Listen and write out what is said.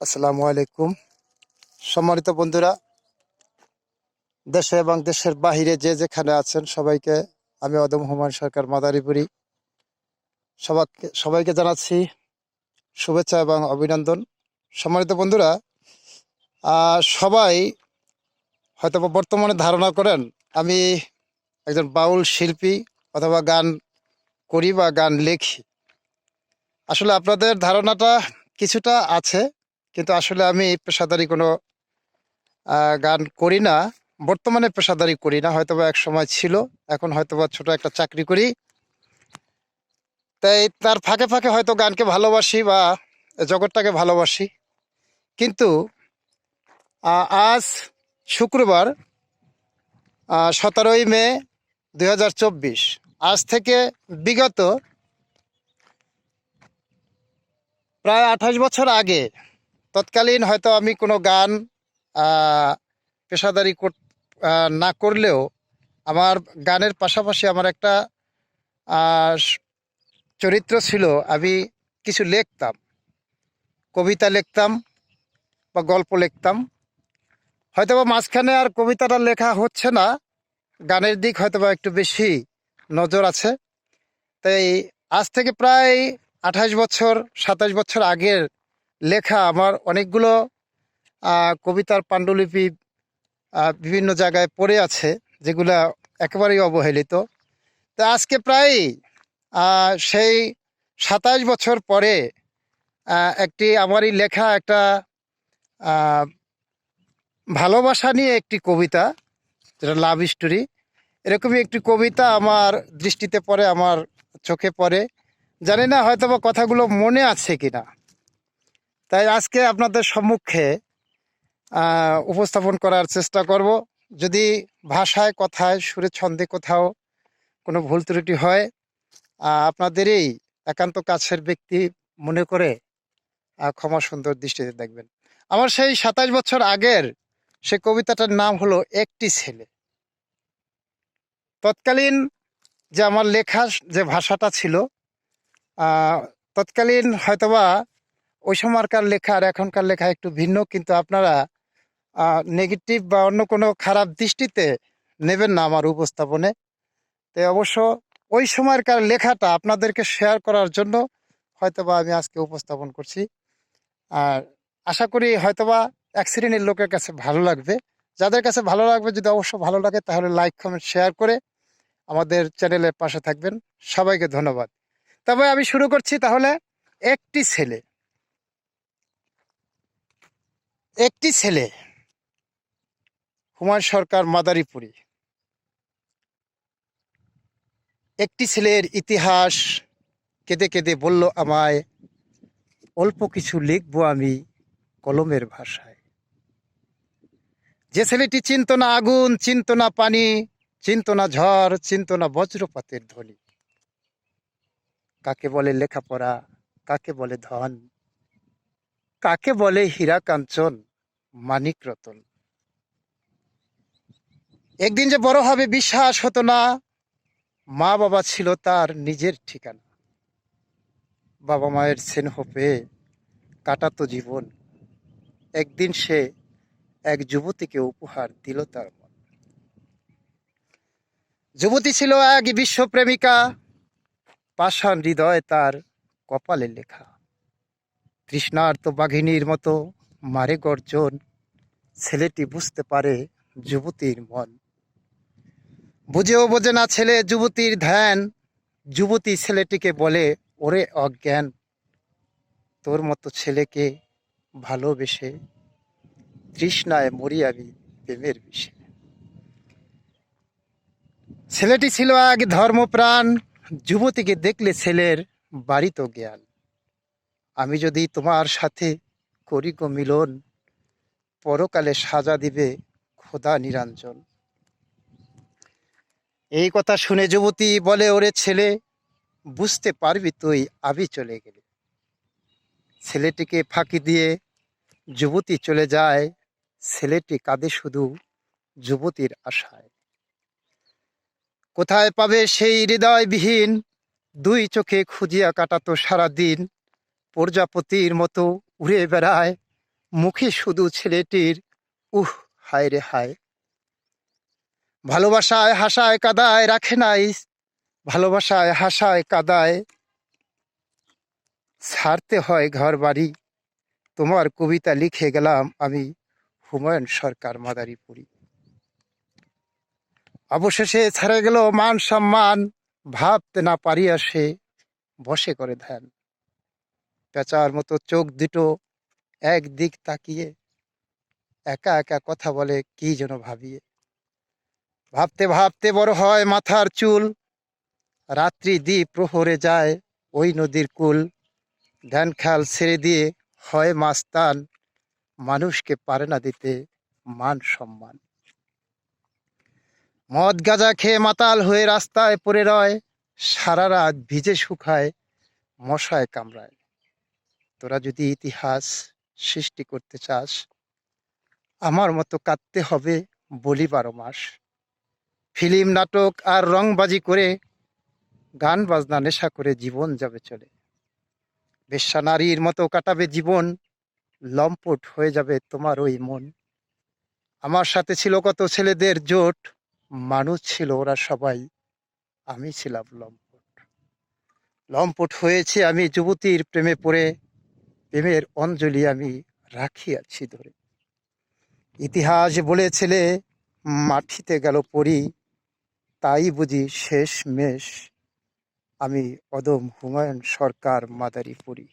আসসালামু আলাইকুম। সম্মানিত বন্ধুরা, দেশে এবং দেশের বাহিরে যে যেখানে আছেন সবাইকে আমি অদম হুমায়ুন সরকার মাদারীপুরি সবাইকে জানাচ্ছি শুভেচ্ছা এবং অভিনন্দন। সম্মানিত বন্ধুরা, সবাই হয়তো বর্তমানে ধারণা করেন আমি একজন বাউল শিল্পী অথবা গান করি বা গান লেখি। আসলে আপনাদের ধারণাটা কিছুটা আছে, কিন্তু আসলে আমি পেশাদারি কোনো গান করি না। বর্তমানে পেশাদারি করি না, হয়তোবা এক সময় ছিল, এখন হয়তোবা ছোট একটা চাকরি করি। তাই তার ফাঁকে ফাঁকে হয়তো গানকে ভালোবাসি বা জগৎটাকে ভালোবাসি। কিন্তু আজ শুক্রবার 17ই মে 2024, আজ থেকে বিগত প্রায় 28 বছর আগে তৎকালীন হয়তো আমি কোনো গান আহ, পেশাদারি না করলেও আমার গানের পাশাপাশি আমার একটা আহ, চরিত্র ছিল। আমি কিছু লিখতাম, কবিতা লিখতাম বা গল্প লিখতাম। হয়তোবা মাঝখানে আর কবিতাটা লেখা হচ্ছে না, গানের দিক হয়তোবা একটু বেশি নজর আছে। তাই আজ থেকে প্রায় 28 বছর 27 বছর আগের লেখা আমার অনেকগুলো কবিতার পাণ্ডুলিপি বিভিন্ন জায়গায় পড়ে আছে, যেগুলা একেবারেই অবহেলিত। তা আজকে প্রায় সেই 27 বছর পরে একটি আমারই লেখা একটা আহ, ভালোবাসা নিয়ে একটি কবিতা, যেটা লাভ স্টোরি, এরকমই একটি কবিতা আমার দৃষ্টিতে পড়ে, আমার চোখে পড়ে। জানি না হয়তোবা কথাগুলো মনে আছে কিনা। তাই আজকে আপনাদের সম্মুখে উপস্থাপন করার চেষ্টা করব। যদি ভাষায়, কথায়, সুরে, ছন্দে কোথাও কোনো ভুল ত্রুটি হয়, আপনাদেরই একান্ত কাছের ব্যক্তি মনে করে ক্ষমা সুন্দর দৃষ্টিতে দেখবেন। আমার সেই 27 বছর আগের সে কবিতাটার নাম হলো একটি ছেলে। তৎকালীন যে আমার লেখার যে ভাষাটা ছিল, আহ, তৎকালীন হয়তোবা ওই সময়কার লেখা আর এখনকার লেখা একটু ভিন্ন, কিন্তু আপনারা নেগেটিভ বা অন্য কোনো খারাপ দৃষ্টিতে নেবেন না আমার উপস্থাপনে। তো অবশ্য ওই সময়কার লেখাটা আপনাদেরকে শেয়ার করার জন্য হয়তোবা আমি আজকে উপস্থাপন করছি। আর আশা করি হয়তোবা এক শ্রেণীর লোকের কাছে ভালো লাগবে। যাদের কাছে ভালো লাগবে, যদি অবশ্য ভালো লাগে, তাহলে লাইক, কমেন্ট, শেয়ার করে আমাদের চ্যানেলের পাশে থাকবেন। সবাইকে ধন্যবাদ। তবে আমি শুরু করছি তাহলে। একটি ছেলে, একটি ছেলে, হুমায়ুন সরকার মাদারীপুরি। একটি ছেলের ইতিহাস কেঁদে কেঁদে বলল আমায়, অল্প কিছু লিখবো আমি কলমের ভাষায়। যে ছেলেটি চিনত না আগুন, চিনত না পানি, চিনত না ঝড়, চিনত না বজ্রপাতের ধ্বনি। কাকে বলে লেখাপড়া, কাকে বলে ধন, কাকে বলে হীরা কাঞ্চন, মানিক রতন। একদিন যে বড় হবে বিশ্বাস হতো না, মা বাবা ছিল তার নিজের ঠিকানা। বাবা মায়ের স্নেহ পেয়ে কাটাতো জীবন। একদিন সে এক যুবতীকে উপহার দিল তার মন। যুবতী ছিল এক বিশ্বপ্রেমিকা, পাষাণ হৃদয় তার কপালে লেখা। তৃষ্ণার্ত বাঘিনীর মতো মারে গর্জন, ছেলেটি বুঝতে পারে যুবতীর মন। বুঝেও বোঝে না ছেলে যুবতীর ধ্যান, যুবতী ছেলেটিকে বলে ওরে অজ্ঞান। তোর মতো ছেলেকে ভালোবেসে তৃষ্ণায় মরি আমি প্রেমের বিষে। ছেলেটি ছিল এক ধর্মপ্রাণ, যুবতীকে দেখলে ছেলের বাড়িত জ্ঞান। আমি যদি তোমার সাথে করি গো মিলন, পরকালে সাজা দিবে খোদা নিরঞ্জন। এই কথা শুনে যুবতী বলে ওরে ছেলে, বুঝতে পারবি তুই আমি চলে গেলে। ছেলেটিকে ফাঁকি দিয়ে যুবতী চলে যায়, ছেলেটি কাঁদে শুধু যুবতীর আশায়। কোথায় পাবে সেই হৃদয়বিহীন, দুই চোখে খুঁজিয়া কাটাতো সারাদিন। প্রজাপতির মতো উড়ে বেড়ায়, মুখে শুধু ছেলেটির উহ, হায় রে হায়। ভালোবাসায় হাসায় কাদায় রাখে নাই, ভালোবাসায় হাসায় কাদায় ছাড়তে হয় ঘর বাড়ি। তোমার কবিতা লিখে গেলাম আমি, হুমায়ুন সরকার মাদারীপুরী। অবশেষে ছেড়ে গেল মান সম্মান, ভাবতে না পারিয়া সে বসে করে ধ্যান। পেঁচার মতো চোখ দুটো একদিক তাকিয়ে একা একা কথা বলে কি যেন ভাবিয়ে। ভাবতে ভাবতে বড় হয় মাথার চুল, রাত্রি দ্বীপ প্রহরে যায় ওই নদীর কুল। ধ্যান খেয়াল ছেড়ে দিয়ে হয় মাস্তান, মানুষকে পারে না দিতে মান সম্মান। মদ গাঁজা খেয়ে মাতাল হয়ে রাস্তায় পড়ে রয়, সারা রাত ভিজে শুকায় মশায় কামড়ায়। তোরা যদি ইতিহাস সৃষ্টি করতে চাস, আমার মতো কাঁদতে হবে বলি 12 মাস। ফিল্ম নাটক আর রংবাজি করে, গান বাজনা নেশা করে জীবন যাবে চলে। বেশ্যা নারীর মতো কাটাবে জীবন, লম্পট হয়ে যাবে তোমার ওই মন। আমার সাথে ছিল কত ছেলেদের জোট, মানুষ ছিল ওরা সবাই, আমি ছিলাম লম্পট। লম্পট হয়েছে আমি যুবতীর প্রেমে পড়ে, প্রেমের অঞ্জলি আমি রাখিয়াছি ধরে। ইতিহাস বলেছিলে মাটিতে গেল পড়ি, তাই বুঝি শেষ মেশ আমি অদম হুমায়ুন সরকার মাদারীপুরী।